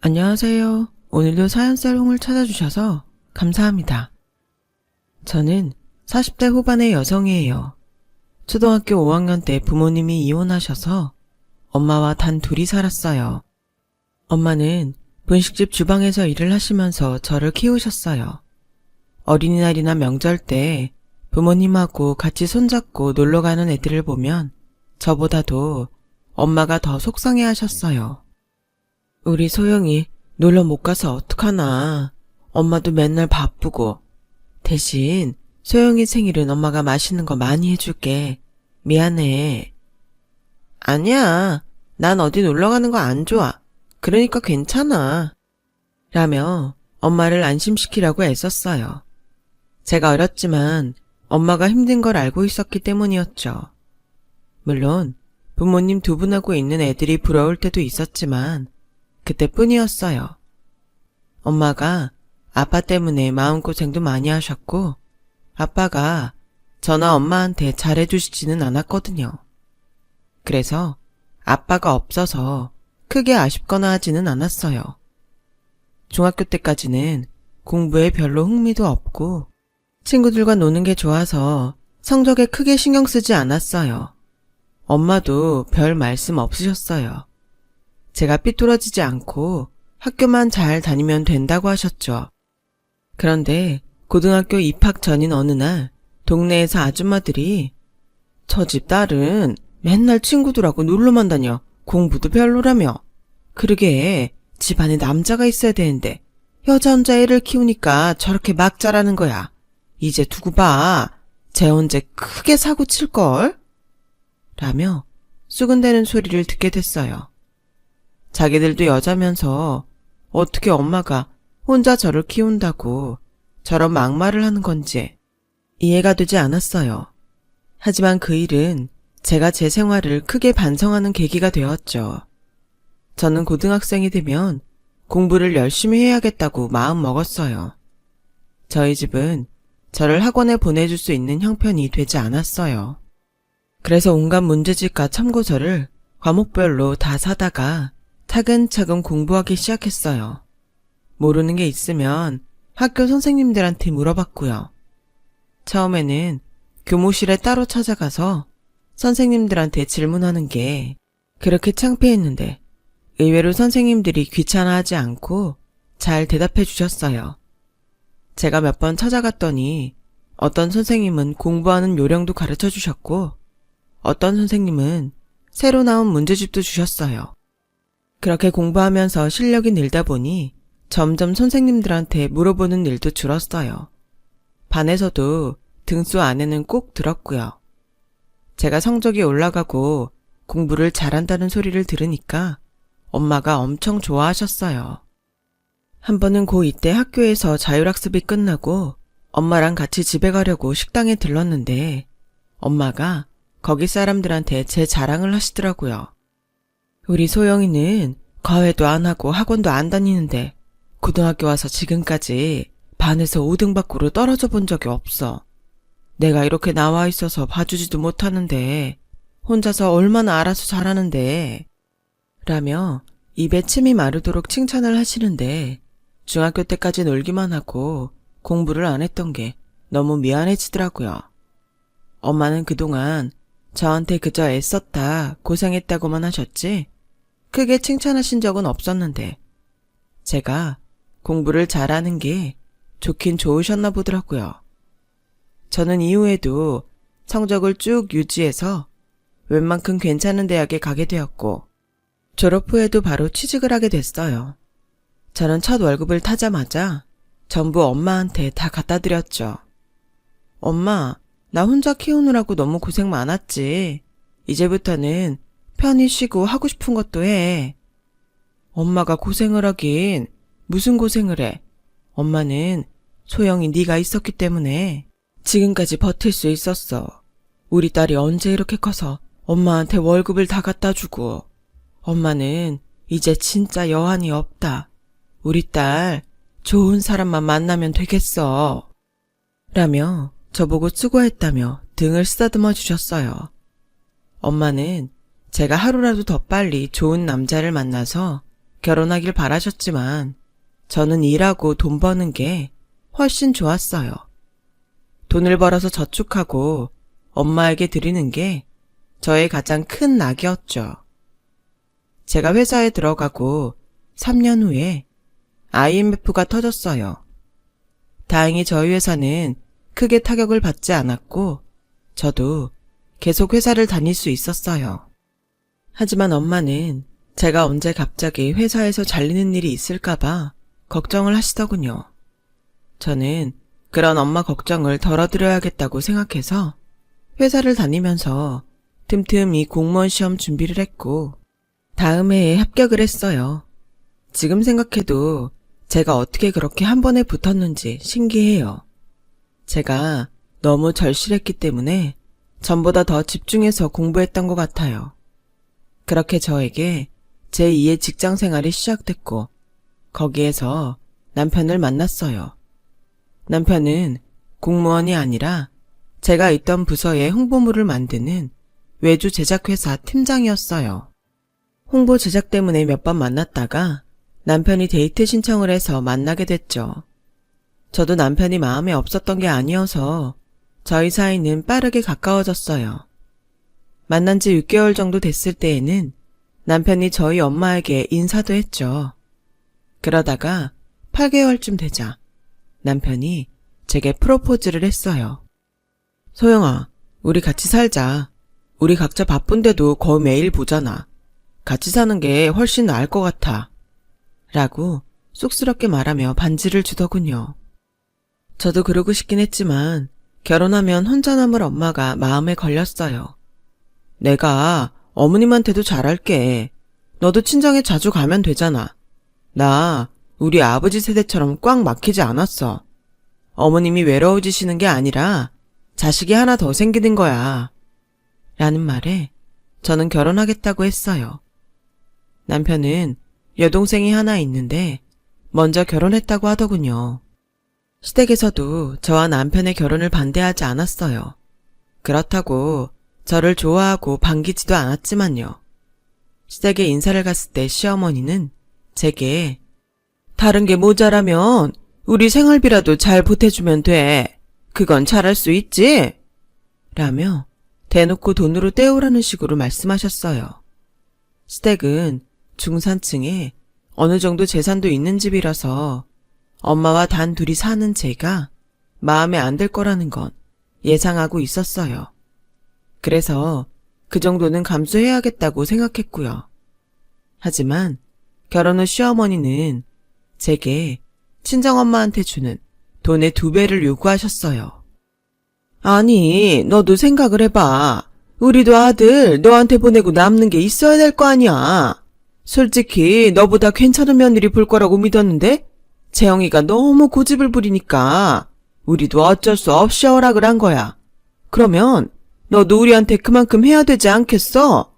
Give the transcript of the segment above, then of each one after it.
안녕하세요. 오늘도 사연살롱을 찾아주셔서 감사합니다. 저는 40대 후반의 여성이에요. 초등학교 5학년 때 부모님이 이혼하셔서 엄마와 단 둘이 살았어요. 엄마는 분식집 주방에서 일을 하시면서 저를 키우셨어요. 어린이날이나 명절 때 부모님하고 같이 손잡고 놀러가는 애들을 보면 저보다도 엄마가 더 속상해 하셨어요. 우리 소영이 놀러 못 가서 어떡하나. 엄마도 맨날 바쁘고. 대신 소영이 생일은 엄마가 맛있는 거 많이 해줄게. 미안해. 아니야. 난 어디 놀러 가는 거 안 좋아. 그러니까 괜찮아. 라며 엄마를 안심시키려고 애썼어요. 제가 어렸지만 엄마가 힘든 걸 알고 있었기 때문이었죠. 물론 부모님 두 분하고 있는 애들이 부러울 때도 있었지만 그때뿐이었어요. 엄마가 아빠 때문에 마음고생도 많이 하셨고 아빠가 저나 엄마한테 잘해주시지는 않았거든요. 그래서 아빠가 없어서 크게 아쉽거나 하지는 않았어요. 중학교 때까지는 공부에 별로 흥미도 없고 친구들과 노는 게 좋아서 성적에 크게 신경 쓰지 않았어요. 엄마도 별 말씀 없으셨어요. 제가 삐뚤어지지 않고 학교만 잘 다니면 된다고 하셨죠. 그런데 고등학교 입학 전인 어느 날 동네에서 아줌마들이 저 집 딸은 맨날 친구들하고 놀러만 다녀. 공부도 별로라며. 그러게 집안에 남자가 있어야 되는데 여자 혼자 애를 키우니까 저렇게 막 자라는 거야. 이제 두고 봐. 쟤 언제 크게 사고 칠걸? 라며 수근대는 소리를 듣게 됐어요. 자기들도 여자면서 어떻게 엄마가 혼자 저를 키운다고 저런 막말을 하는 건지 이해가 되지 않았어요. 하지만 그 일은 제가 제 생활을 크게 반성하는 계기가 되었죠. 저는 고등학생이 되면 공부를 열심히 해야겠다고 마음 먹었어요. 저희 집은 저를 학원에 보내줄 수 있는 형편이 되지 않았어요. 그래서 온갖 문제집과 참고서를 과목별로 다 사다가 차근차근 공부하기 시작했어요. 모르는 게 있으면 학교 선생님들한테 물어봤고요. 처음에는 교무실에 따로 찾아가서 선생님들한테 질문하는 게 그렇게 창피했는데 의외로 선생님들이 귀찮아하지 않고 잘 대답해 주셨어요. 제가 몇 번 찾아갔더니 어떤 선생님은 공부하는 요령도 가르쳐 주셨고 어떤 선생님은 새로 나온 문제집도 주셨어요. 그렇게 공부하면서 실력이 늘다 보니 점점 선생님들한테 물어보는 일도 줄었어요. 반에서도 등수 안에는 꼭 들었고요. 제가 성적이 올라가고 공부를 잘한다는 소리를 들으니까 엄마가 엄청 좋아하셨어요. 한 번은 고2 때 학교에서 자율학습이 끝나고 엄마랑 같이 집에 가려고 식당에 들렀는데 엄마가 거기 사람들한테 제 자랑을 하시더라고요. 우리 소영이는 과외도 안 하고 학원도 안 다니는데 고등학교 와서 지금까지 반에서 5등 밖으로 떨어져 본 적이 없어. 내가 이렇게 나와 있어서 봐주지도 못하는데 혼자서 얼마나 알아서 잘하는데 라며 입에 침이 마르도록 칭찬을 하시는데 중학교 때까지 놀기만 하고 공부를 안 했던 게 너무 미안해지더라고요. 엄마는 그동안 저한테 그저 애썼다, 고생했다고만 하셨지 크게 칭찬하신 적은 없었는데 제가 공부를 잘하는 게 좋긴 좋으셨나 보더라고요. 저는 이후에도 성적을 쭉 유지해서 웬만큼 괜찮은 대학에 가게 되었고 졸업 후에도 바로 취직을 하게 됐어요. 저는 첫 월급을 타자마자 전부 엄마한테 다 갖다 드렸죠. 엄마, 나 혼자 키우느라고 너무 고생 많았지. 이제부터는 편히 쉬고 하고 싶은 것도 해. 엄마가 고생을 하긴 무슨 고생을 해. 엄마는 소영이 네가 있었기 때문에 지금까지 버틸 수 있었어. 우리 딸이 언제 이렇게 커서 엄마한테 월급을 다 갖다 주고. 엄마는 이제 진짜 여한이 없다. 우리 딸 좋은 사람만 만나면 되겠어. 라며 저보고 수고했다며 등을 쓰다듬어 주셨어요. 엄마는 제가 하루라도 더 빨리 좋은 남자를 만나서 결혼하길 바라셨지만 저는 일하고 돈 버는 게 훨씬 좋았어요. 돈을 벌어서 저축하고 엄마에게 드리는 게 저의 가장 큰 낙이었죠. 제가 회사에 들어가고 3년 후에 IMF가 터졌어요. 다행히 저희 회사는 크게 타격을 받지 않았고 저도 계속 회사를 다닐 수 있었어요. 하지만 엄마는 제가 언제 갑자기 회사에서 잘리는 일이 있을까봐 걱정을 하시더군요. 저는 그런 엄마 걱정을 덜어드려야겠다고 생각해서 회사를 다니면서 틈틈이 공무원 시험 준비를 했고 다음 해에 합격을 했어요. 지금 생각해도 제가 어떻게 그렇게 한 번에 붙었는지 신기해요. 제가 너무 절실했기 때문에 전보다 더 집중해서 공부했던 것 같아요. 그렇게 저에게 제2의 직장 생활이 시작됐고 거기에서 남편을 만났어요. 남편은 공무원이 아니라 제가 있던 부서에 홍보물을 만드는 외주 제작회사 팀장이었어요. 홍보 제작 때문에 몇 번 만났다가 남편이 데이트 신청을 해서 만나게 됐죠. 저도 남편이 마음에 없었던 게 아니어서 저희 사이는 빠르게 가까워졌어요. 만난 지 6개월 정도 됐을 때에는 남편이 저희 엄마에게 인사도 했죠. 그러다가 8개월쯤 되자 남편이 제게 프로포즈를 했어요. 소영아, 우리 같이 살자. 우리 각자 바쁜데도 거의 매일 보잖아. 같이 사는 게 훨씬 나을 것 같아. 라고 쑥스럽게 말하며 반지를 주더군요. 저도 그러고 싶긴 했지만 결혼하면 혼자 남을 엄마가 마음에 걸렸어요. 내가 어머님한테도 잘할게. 너도 친정에 자주 가면 되잖아. 나 우리 아버지 세대처럼 꽉 막히지 않았어. 어머님이 외로워지시는 게 아니라 자식이 하나 더 생기는 거야. 라는 말에 저는 결혼하겠다고 했어요. 남편은 여동생이 하나 있는데 먼저 결혼했다고 하더군요. 시댁에서도 저와 남편의 결혼을 반대하지 않았어요. 그렇다고 저를 좋아하고 반기지도 않았지만요. 시댁에 인사를 갔을 때 시어머니는 제게 다른 게 모자라면 우리 생활비라도 잘 보태주면 돼. 그건 잘할 수 있지? 라며 대놓고 돈으로 때우라는 식으로 말씀하셨어요. 시댁은 중산층에 어느 정도 재산도 있는 집이라서 엄마와 단 둘이 사는 제가 마음에 안 들 거라는 건 예상하고 있었어요. 그래서 그 정도는 감수해야겠다고 생각했고요. 하지만 결혼 후 시어머니는 제게 친정엄마한테 주는 돈의 2배를 요구하셨어요. 아니, 너도 생각을 해봐. 우리도 아들 너한테 보내고 남는 게 있어야 될 거 아니야. 솔직히 너보다 괜찮은 며느리 볼 거라고 믿었는데 재영이가 너무 고집을 부리니까 우리도 어쩔 수 없이 허락을 한 거야. 그러면 너도 우리한테 그만큼 해야 되지 않겠어?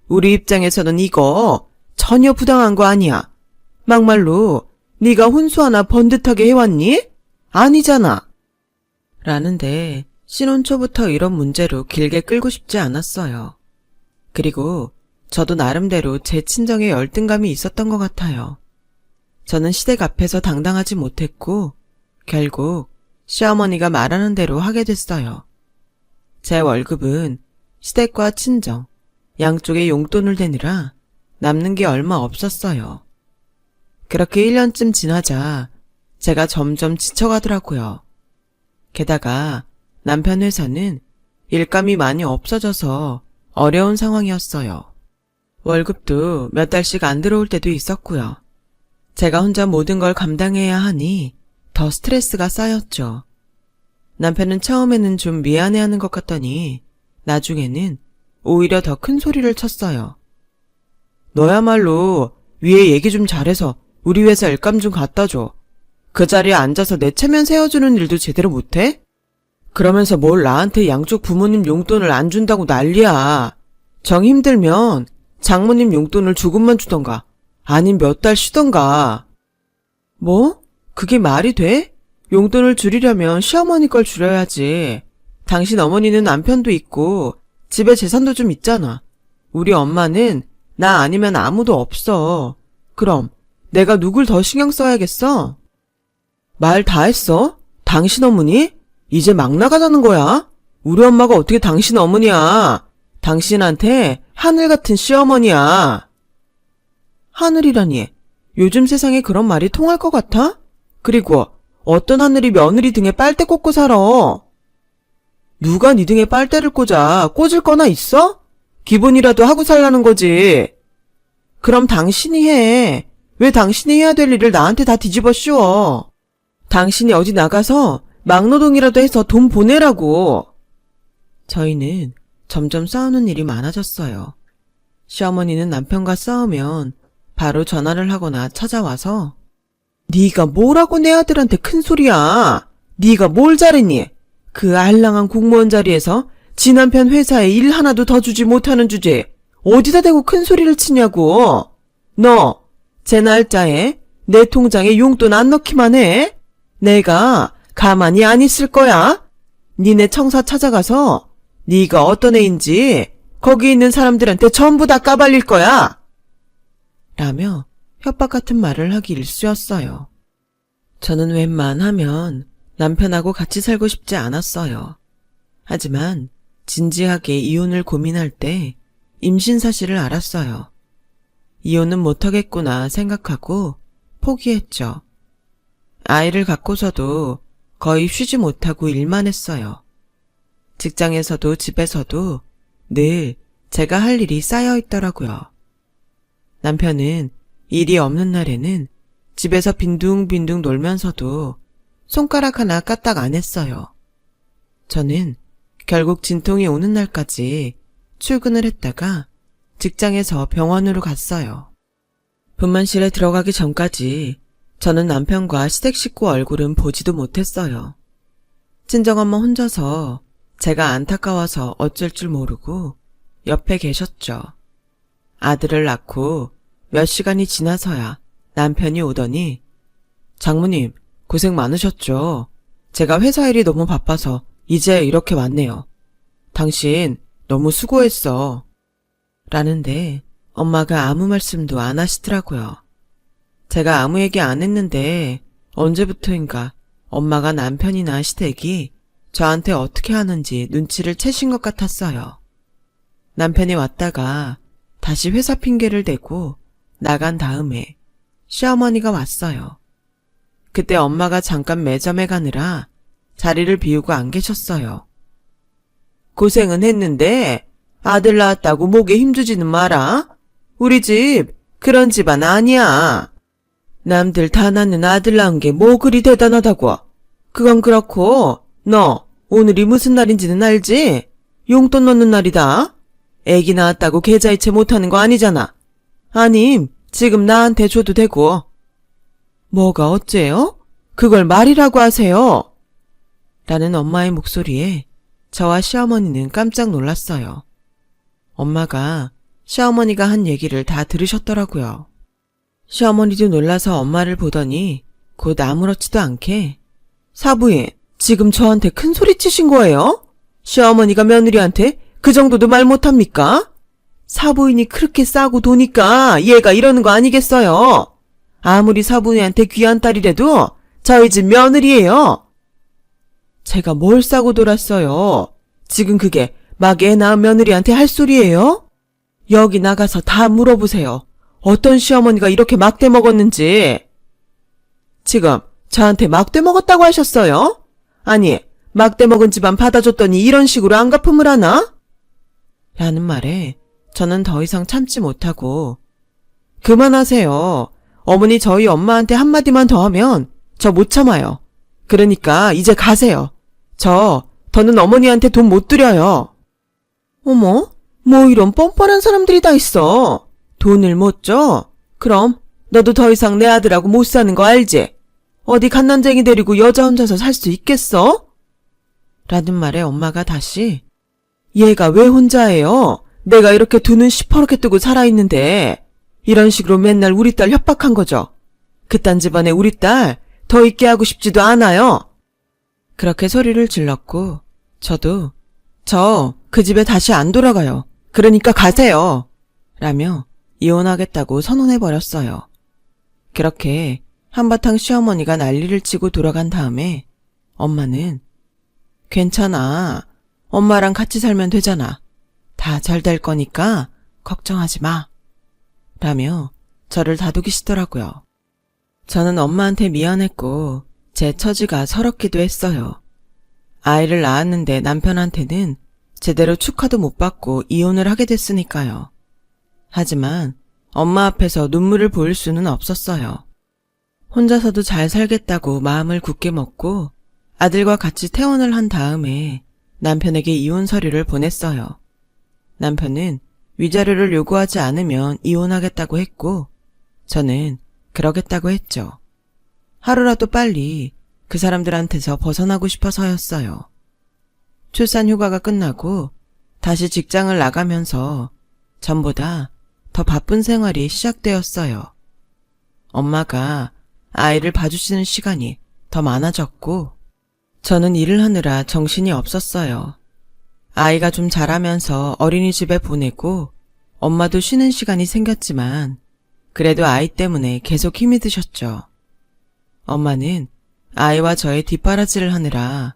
우리 입장에서는 이거 전혀 부당한 거 아니야. 막말로 네가 혼수 하나 번듯하게 해왔니? 아니잖아. 라는데 신혼 초부터 이런 문제로 길게 끌고 싶지 않았어요. 그리고 저도 나름대로 제 친정에 열등감이 있었던 것 같아요. 저는 시댁 앞에서 당당하지 못했고 결국 시어머니가 말하는 대로 하게 됐어요. 제 월급은 시댁과 친정, 양쪽에 용돈을 대느라 남는 게 얼마 없었어요. 그렇게 1년쯤 지나자 제가 점점 지쳐가더라고요. 게다가 남편 회사는 일감이 많이 없어져서 어려운 상황이었어요. 월급도 몇 달씩 안 들어올 때도 있었고요. 제가 혼자 모든 걸 감당해야 하니 더 스트레스가 쌓였죠. 남편은 처음에는 좀 미안해하는 것 같더니 나중에는 오히려 더 큰 소리를 쳤어요. 너야말로 위에 얘기 좀 잘해서 우리 회사 일감 좀 갖다 줘. 그 자리에 앉아서 내 체면 세워주는 일도 제대로 못해? 그러면서 뭘 나한테 양쪽 부모님 용돈을 안 준다고 난리야. 정 힘들면 장모님 용돈을 조금만 주던가 아님 몇 달 쉬던가. 뭐? 그게 말이 돼? 용돈을 줄이려면 시어머니 걸 줄여야지. 당신 어머니는 남편도 있고 집에 재산도 좀 있잖아. 우리 엄마는 나 아니면 아무도 없어. 그럼 내가 누굴 더 신경 써야겠어? 말 다 했어? 당신 어머니? 이제 막 나가자는 거야? 우리 엄마가 어떻게 당신 어머니야? 당신한테 하늘 같은 시어머니야. 하늘이라니, 요즘 세상에 그런 말이 통할 것 같아? 그리고 어떤 하늘이 며느리 등에 빨대 꽂고 살아? 누가 네 등에 빨대를 꽂을 거나 있어? 기본이라도 하고 살라는 거지. 그럼 당신이 해. 왜 당신이 해야 될 일을 나한테 다 뒤집어 씌워? 당신이 어디 나가서 막노동이라도 해서 돈 보내라고. 저희는 점점 싸우는 일이 많아졌어요. 시어머니는 남편과 싸우면 바로 전화를 하거나 찾아와서 네가 뭐라고 내 아들한테 큰 소리야. 네가 뭘 잘했니? 그 알랑한 공무원 자리에서 지 남편 회사에 일 하나도 더 주지 못하는 주제에 어디다 대고 큰 소리를 치냐고. 너 제 날짜에 내 통장에 용돈 안 넣기만 해. 내가 가만히 안 있을 거야. 니네 청사 찾아가서 네가 어떤 애인지 거기 있는 사람들한테 전부 다 까발릴 거야. 라며 협박 같은 말을 하기 일쑤였어요. 저는 웬만하면 남편하고 같이 살고 싶지 않았어요. 하지만 진지하게 이혼을 고민할 때 임신 사실을 알았어요. 이혼은 못하겠구나 생각하고 포기했죠. 아이를 갖고서도 거의 쉬지 못하고 일만 했어요. 직장에서도 집에서도 늘 제가 할 일이 쌓여 있더라고요. 남편은 일이 없는 날에는 집에서 빈둥빈둥 놀면서도 손가락 하나 까딱 안 했어요. 저는 결국 진통이 오는 날까지 출근을 했다가 직장에서 병원으로 갔어요. 분만실에 들어가기 전까지 저는 남편과 시댁 식구 얼굴은 보지도 못했어요. 친정엄마 혼자서 제가 안타까워서 어쩔 줄 모르고 옆에 계셨죠. 아들을 낳고 몇 시간이 지나서야 남편이 오더니 장모님 고생 많으셨죠. 제가 회사 일이 너무 바빠서 이제 이렇게 왔네요. 당신 너무 수고했어. 라는데 엄마가 아무 말씀도 안 하시더라고요. 제가 아무 얘기 안 했는데 언제부터인가 엄마가 남편이나 시댁이 저한테 어떻게 하는지 눈치를 채신 것 같았어요. 남편이 왔다가 다시 회사 핑계를 대고 나간 다음에 시어머니가 왔어요. 그때 엄마가 잠깐 매점에 가느라 자리를 비우고 안 계셨어요. 고생은 했는데 아들 낳았다고 목에 힘주지는 마라. 우리 집 그런 집안 아니야. 남들 다 낳는 아들 낳은 게 뭐 그리 대단하다고. 그건 그렇고 너 오늘이 무슨 날인지는 알지? 용돈 넣는 날이다. 애기 낳았다고 계좌이체 못하는 거 아니잖아. 아님 지금 나한테 줘도 되고. 뭐가 어째요? 그걸 말이라고 하세요. 라는 엄마의 목소리에 저와 시어머니는 깜짝 놀랐어요. 엄마가 시어머니가 한 얘기를 다 들으셨더라고요. 시어머니도 놀라서 엄마를 보더니 곧 아무렇지도 않게 사부인, 지금 저한테 큰 소리 치신 거예요? 시어머니가 며느리한테 그 정도도 말 못합니까? 사부인이 그렇게 싸고 도니까 얘가 이러는 거 아니겠어요? 아무리 사부인한테 귀한 딸이라도 저희 집 며느리예요. 제가 뭘 싸고 돌았어요? 지금 그게 막 애 낳은 며느리한테 할 소리예요? 여기 나가서 다 물어보세요. 어떤 시어머니가 이렇게 막대 먹었는지. 지금 저한테 막대 먹었다고 하셨어요? 아니, 막대 먹은 집안 받아줬더니 이런 식으로 안 갚음을 하나? 라는 말에 저는 더 이상 참지 못하고 그만하세요. 어머니 저희 엄마한테 한마디만 더 하면 저 못 참아요. 그러니까 이제 가세요. 더는 어머니한테 돈 못 드려요. 어머, 뭐 이런 뻔뻔한 사람들이 다 있어. 돈을 못 줘? 그럼 너도 더 이상 내 아들하고 못 사는 거 알지? 어디 갓난쟁이 데리고 여자 혼자서 살 수 있겠어? 라는 말에 엄마가 다시 얘가 왜 혼자예요? 내가 이렇게 두 눈 시퍼렇게 뜨고 살아있는데 이런 식으로 맨날 우리 딸 협박한 거죠. 그딴 집안에 우리 딸 더 있게 하고 싶지도 않아요. 그렇게 소리를 질렀고 저도 저 그 집에 다시 안 돌아가요. 그러니까 가세요. 라며 이혼하겠다고 선언해버렸어요. 그렇게 한바탕 시어머니가 난리를 치고 돌아간 다음에 엄마는 괜찮아. 엄마랑 같이 살면 되잖아. 다 잘 될 거니까 걱정하지 마. 라며 저를 다독이시더라고요. 저는 엄마한테 미안했고 제 처지가 서럽기도 했어요. 아이를 낳았는데 남편한테는 제대로 축하도 못 받고 이혼을 하게 됐으니까요. 하지만 엄마 앞에서 눈물을 보일 수는 없었어요. 혼자서도 잘 살겠다고 마음을 굳게 먹고 아들과 같이 퇴원을 한 다음에 남편에게 이혼 서류를 보냈어요. 남편은 위자료를 요구하지 않으면 이혼하겠다고 했고 저는 그러겠다고 했죠. 하루라도 빨리 그 사람들한테서 벗어나고 싶어서였어요. 출산 휴가가 끝나고 다시 직장을 나가면서 전보다 더 바쁜 생활이 시작되었어요. 엄마가 아이를 봐주시는 시간이 더 많아졌고 저는 일을 하느라 정신이 없었어요. 아이가 좀 자라면서 어린이집에 보내고 엄마도 쉬는 시간이 생겼지만 그래도 아이 때문에 계속 힘이 드셨죠. 엄마는 아이와 저의 뒷바라지를 하느라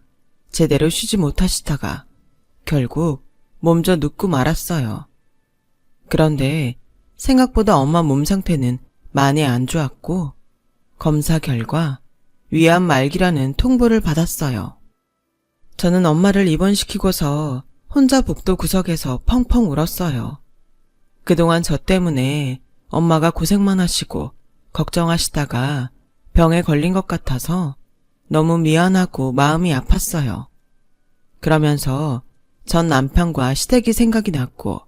제대로 쉬지 못하시다가 결국 몸져 눕고 말았어요. 그런데 생각보다 엄마 몸 상태는 많이 안 좋았고 검사 결과 위암 말기라는 통보를 받았어요. 저는 엄마를 입원시키고서 혼자 복도 구석에서 펑펑 울었어요. 그동안 저 때문에 엄마가 고생만 하시고 걱정하시다가 병에 걸린 것 같아서 너무 미안하고 마음이 아팠어요. 그러면서 전 남편과 시댁이 생각이 났고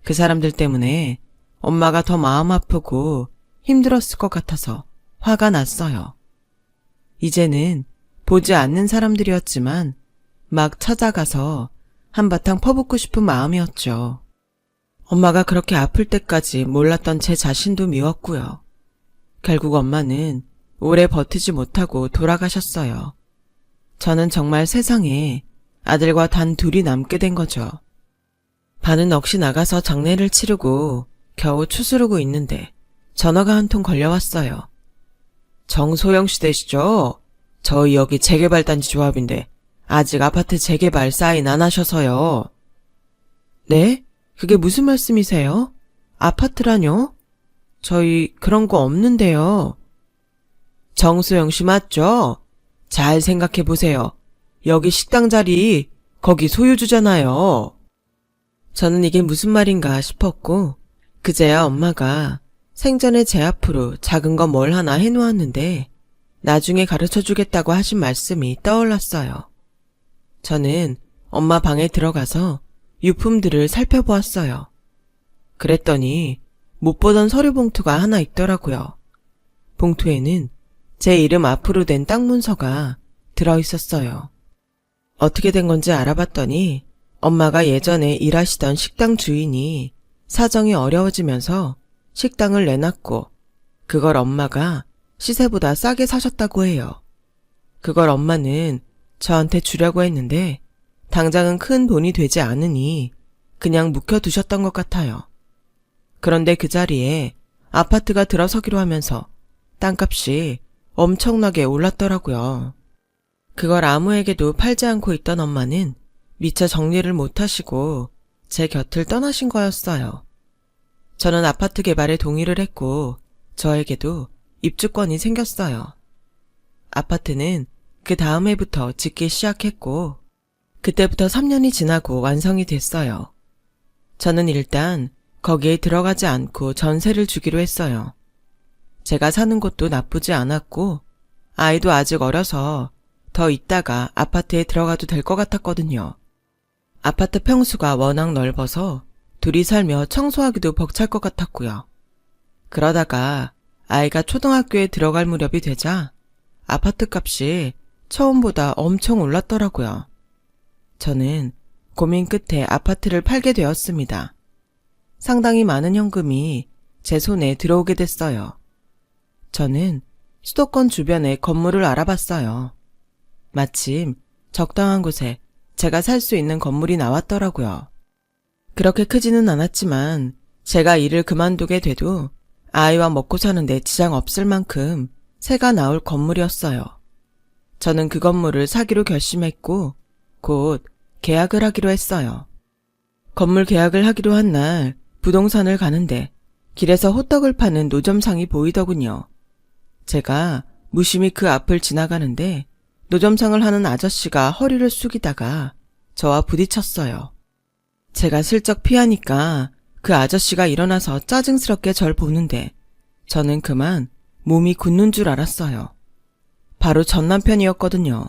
그 사람들 때문에 엄마가 더 마음 아프고 힘들었을 것 같아서 화가 났어요. 이제는 보지 않는 사람들이었지만 막 찾아가서 한바탕 퍼붓고 싶은 마음이었죠. 엄마가 그렇게 아플 때까지 몰랐던 제 자신도 미웠고요. 결국 엄마는 오래 버티지 못하고 돌아가셨어요. 저는 정말 세상에 아들과 단 둘이 남게 된 거죠. 반은 넋이 나가서 장례를 치르고 겨우 추스르고 있는데 전화가 한 통 걸려왔어요. 정소영 씨 되시죠? 저희 여기 재개발단지 조합인데 아직 아파트 재개발 사인 안 하셔서요. 네? 그게 무슨 말씀이세요? 아파트라뇨? 저희 그런 거 없는데요. 정소영 씨 맞죠? 잘 생각해 보세요. 여기 식당 자리 거기 소유주잖아요. 저는 이게 무슨 말인가 싶었고 그제야 엄마가 생전에 제 앞으로 작은 거 뭘 하나 해놓았는데 나중에 가르쳐주겠다고 하신 말씀이 떠올랐어요. 저는 엄마 방에 들어가서 유품들을 살펴보았어요. 그랬더니 못 보던 서류 봉투가 하나 있더라고요. 봉투에는 제 이름 앞으로 된 땅 문서가 들어있었어요. 어떻게 된 건지 알아봤더니 엄마가 예전에 일하시던 식당 주인이 사정이 어려워지면서 식당을 내놨고 그걸 엄마가 시세보다 싸게 사셨다고 해요. 그걸 엄마는 저한테 주려고 했는데 당장은 큰 돈이 되지 않으니 그냥 묵혀두셨던 것 같아요. 그런데 그 자리에 아파트가 들어서기로 하면서 땅값이 엄청나게 올랐더라고요. 그걸 아무에게도 팔지 않고 있던 엄마는 미처 정리를 못하시고 제 곁을 떠나신 거였어요. 저는 아파트 개발에 동의를 했고 저에게도 입주권이 생겼어요. 아파트는 그 다음 해부터 짓기 시작했고 그때부터 3년이 지나고 완성이 됐어요. 저는 일단 거기에 들어가지 않고 전세를 주기로 했어요. 제가 사는 곳도 나쁘지 않았고 아이도 아직 어려서 더 있다가 아파트에 들어가도 될 것 같았거든요. 아파트 평수가 워낙 넓어서 둘이 살며 청소하기도 벅찰 것 같았고요. 그러다가 아이가 초등학교에 들어갈 무렵이 되자 아파트 값이 처음보다 엄청 올랐더라고요. 저는 고민 끝에 아파트를 팔게 되었습니다. 상당히 많은 현금이 제 손에 들어오게 됐어요. 저는 수도권 주변에 건물을 알아봤어요. 마침 적당한 곳에 제가 살 수 있는 건물이 나왔더라고요. 그렇게 크지는 않았지만 제가 일을 그만두게 돼도 아이와 먹고 사는데 지장 없을 만큼 새가 나올 건물이었어요. 저는 그 건물을 사기로 결심했고 곧 계약을 하기로 했어요. 건물 계약을 하기로 한 날 부동산을 가는데 길에서 호떡을 파는 노점상이 보이더군요. 제가 무심히 그 앞을 지나가는데 노점상을 하는 아저씨가 허리를 숙이다가 저와 부딪혔어요. 제가 슬쩍 피하니까 그 아저씨가 일어나서 짜증스럽게 절 보는데 저는 그만 몸이 굳는 줄 알았어요. 바로 전 남편이었거든요.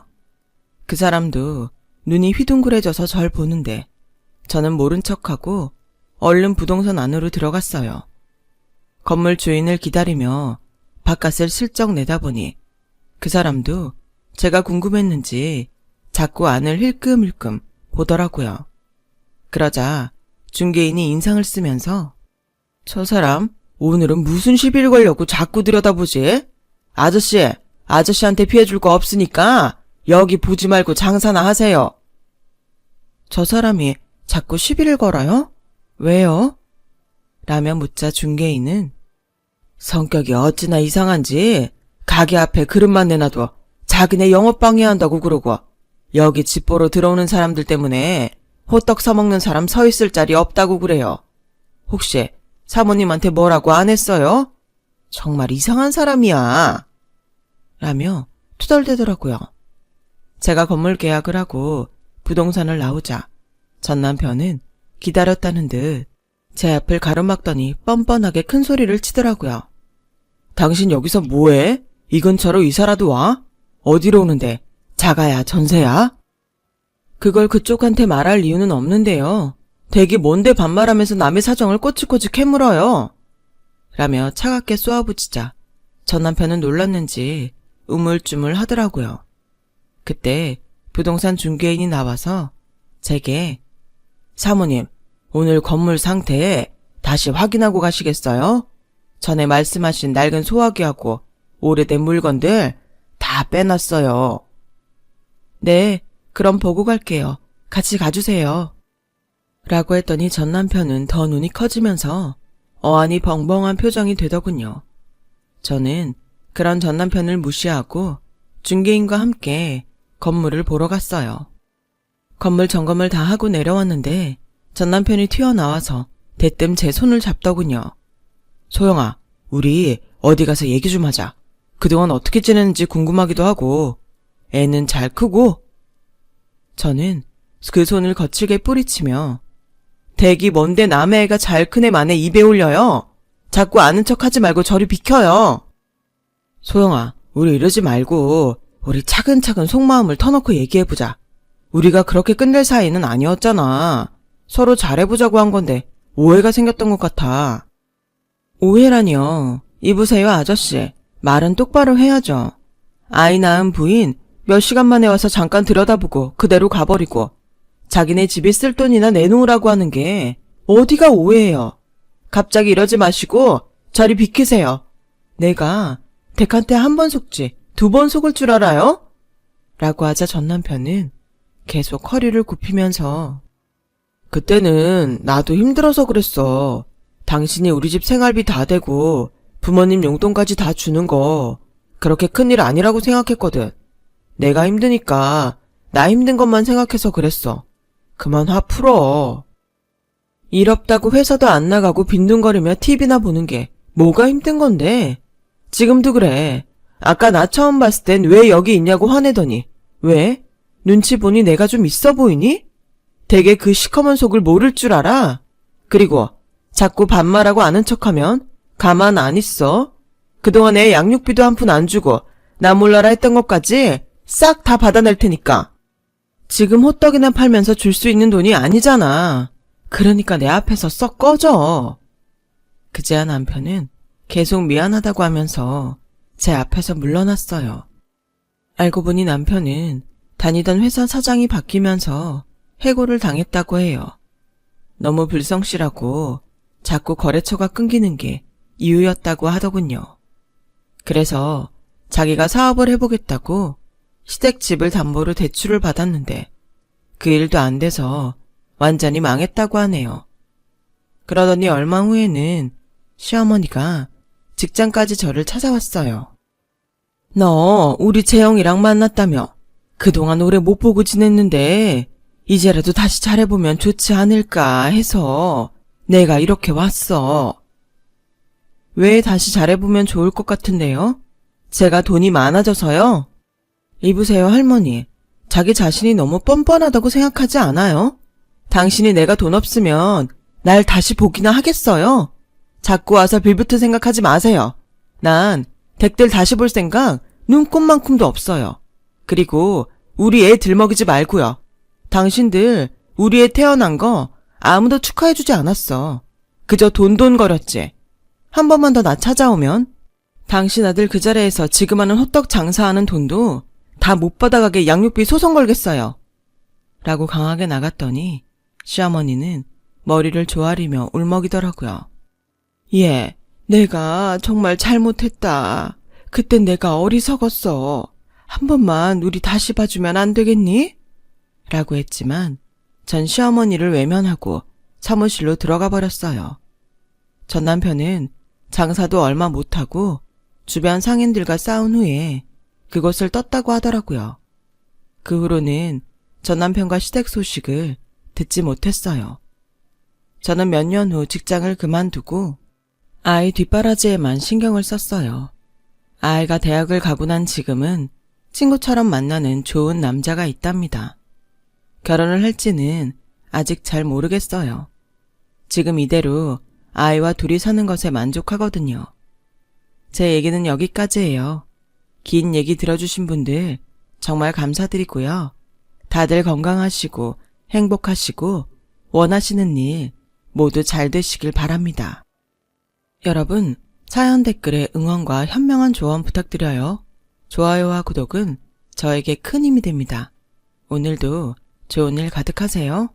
그 사람도 눈이 휘둥그레져서 절 보는데 저는 모른 척하고 얼른 부동산 안으로 들어갔어요. 건물 주인을 기다리며 바깥을 슬쩍 내다보니 그 사람도 제가 궁금했는지 자꾸 안을 힐끔힐끔 보더라고요. 그러자 중개인이 인상을 쓰면서 저 사람 오늘은 무슨 시비를 걸려고 자꾸 들여다보지? 아저씨한테 피해줄 거 없으니까 여기 보지 말고 장사나 하세요. 저 사람이 자꾸 시비를 걸어요? 왜요? 라며 묻자 중개인은 성격이 어찌나 이상한지 가게 앞에 그릇만 내놔도 자기네 영업 방해한다고 그러고 여기 집 보러 들어오는 사람들 때문에 호떡 사먹는 사람 서 있을 자리 없다고 그래요. 혹시 사모님한테 뭐라고 안 했어요? 정말 이상한 사람이야. 라며 투덜대더라고요. 제가 건물 계약을 하고 부동산을 나오자 전 남편은 기다렸다는 듯 제 앞을 가로막더니 뻔뻔하게 큰 소리를 치더라고요. 당신 여기서 뭐해? 이 근처로 이사라도 와? 어디로 오는데? 자가야, 전세야? 그걸 그쪽한테 말할 이유는 없는데요. 되게 뭔데 반말하면서 남의 사정을 꼬치꼬치 캐물어요. 라며 차갑게 쏘아붙이자 전 남편은 놀랐는지 우물쭈물 하더라고요. 그때 부동산 중개인이 나와서 제게 사모님, 오늘 건물 상태 다시 확인하고 가시겠어요? 전에 말씀하신 낡은 소화기하고 오래된 물건들 다 빼놨어요. 네, 그럼 보고 갈게요. 같이 가주세요. 라고 했더니 전 남편은 더 눈이 커지면서 어안이 벙벙한 표정이 되더군요. 저는 그런 전 남편을 무시하고 중개인과 함께 건물을 보러 갔어요. 건물 점검을 다 하고 내려왔는데 전 남편이 튀어나와서 대뜸 제 손을 잡더군요. 소영아, 우리 어디 가서 얘기 좀 하자. 그동안 어떻게 지냈는지 궁금하기도 하고 애는 잘 크고. 저는 그 손을 거칠게 뿌리치며 댁이 뭔데 남의 애가 잘 큰 애 만에 입에 올려요. 자꾸 아는 척하지 말고 저리 비켜요. 소영아, 우리 이러지 말고 우리 차근차근 속마음을 터놓고 얘기해보자. 우리가 그렇게 끝낼 사이는 아니었잖아. 서로 잘해보자고 한 건데 오해가 생겼던 것 같아. 오해라니요. 이보세요, 아저씨. 말은 똑바로 해야죠. 아이 낳은 부인 몇 시간 만에 와서 잠깐 들여다보고 그대로 가버리고 자기네 집이 쓸 돈이나 내놓으라고 하는 게 어디가 오해예요. 갑자기 이러지 마시고 저리 비키세요. 내가 댁한테 한 번 속지 2번 속을 줄 알아요? 라고 하자 전 남편은 계속 허리를 굽히면서 그때는 나도 힘들어서 그랬어. 당신이 우리 집 생활비 다 대고 부모님 용돈까지 다 주는 거 그렇게 큰일 아니라고 생각했거든. 내가 힘드니까 나 힘든 것만 생각해서 그랬어. 그만 화 풀어. 일 없다고 회사도 안 나가고 빈둥거리며 TV나 보는 게 뭐가 힘든 건데. 지금도 그래. 아까 나 처음 봤을 땐 왜 여기 있냐고 화내더니 왜? 눈치 보니 내가 좀 있어 보이니? 되게 그 시커먼 속을 모를 줄 알아? 그리고 자꾸 반말하고 아는 척하면 가만 안 있어. 그동안 애 양육비도 한 푼 안 주고 나 몰라라 했던 것까지 싹 다 받아낼 테니까. 지금 호떡이나 팔면서 줄 수 있는 돈이 아니잖아. 그러니까 내 앞에서 썩 꺼져. 그제야 남편은 계속 미안하다고 하면서 제 앞에서 물러났어요. 알고 보니 남편은 다니던 회사 사장이 바뀌면서 해고를 당했다고 해요. 너무 불성실하고 자꾸 거래처가 끊기는 게 이유였다고 하더군요. 그래서 자기가 사업을 해보겠다고 시댁집을 담보로 대출을 받았는데 그 일도 안 돼서 완전히 망했다고 하네요. 그러더니 얼마 후에는 시어머니가 직장까지 저를 찾아왔어요. 너 우리 재영이랑 만났다며. 그동안 오래 못 보고 지냈는데 이제라도 다시 잘해보면 좋지 않을까 해서 내가 이렇게 왔어. 왜 다시 잘해보면 좋을 것 같은데요? 제가 돈이 많아져서요? 이보세요, 할머니. 자기 자신이 너무 뻔뻔하다고 생각하지 않아요? 당신이 내가 돈 없으면 날 다시 보기나 하겠어요? 자꾸 와서 빌붙을 생각하지 마세요. 난 댁들 다시 볼 생각 눈꼽만큼도 없어요. 그리고 우리 애 들먹이지 말고요. 당신들 우리 애 태어난 거 아무도 축하해주지 않았어. 그저 돈돈거렸지. 한 번만 더 나 찾아오면 당신 아들 그 자리에서 지금 하는 호떡 장사하는 돈도 다 못 받아가게 양육비 소송 걸겠어요. 라고 강하게 나갔더니 시어머니는 머리를 조아리며 울먹이더라고요. 예, 내가 정말 잘못했다. 그땐 내가 어리석었어. 한 번만 우리 다시 봐주면 안 되겠니? 라고 했지만 전 시어머니를 외면하고 사무실로 들어가 버렸어요. 전 남편은 장사도 얼마 못하고 주변 상인들과 싸운 후에 그곳을 떴다고 하더라고요. 그 후로는 전 남편과 시댁 소식을 듣지 못했어요. 저는 몇 년 후 직장을 그만두고 아이 뒷바라지에만 신경을 썼어요. 아이가 대학을 가고 난 지금은 친구처럼 만나는 좋은 남자가 있답니다. 결혼을 할지는 아직 잘 모르겠어요. 지금 이대로 아이와 둘이 사는 것에 만족하거든요. 제 얘기는 여기까지예요. 긴 얘기 들어주신 분들 정말 감사드리고요. 다들 건강하시고 행복하시고 원하시는 일 모두 잘 되시길 바랍니다. 여러분, 사연 댓글에 응원과 현명한 조언 부탁드려요. 좋아요와 구독은 저에게 큰 힘이 됩니다. 오늘도 좋은 일 가득하세요.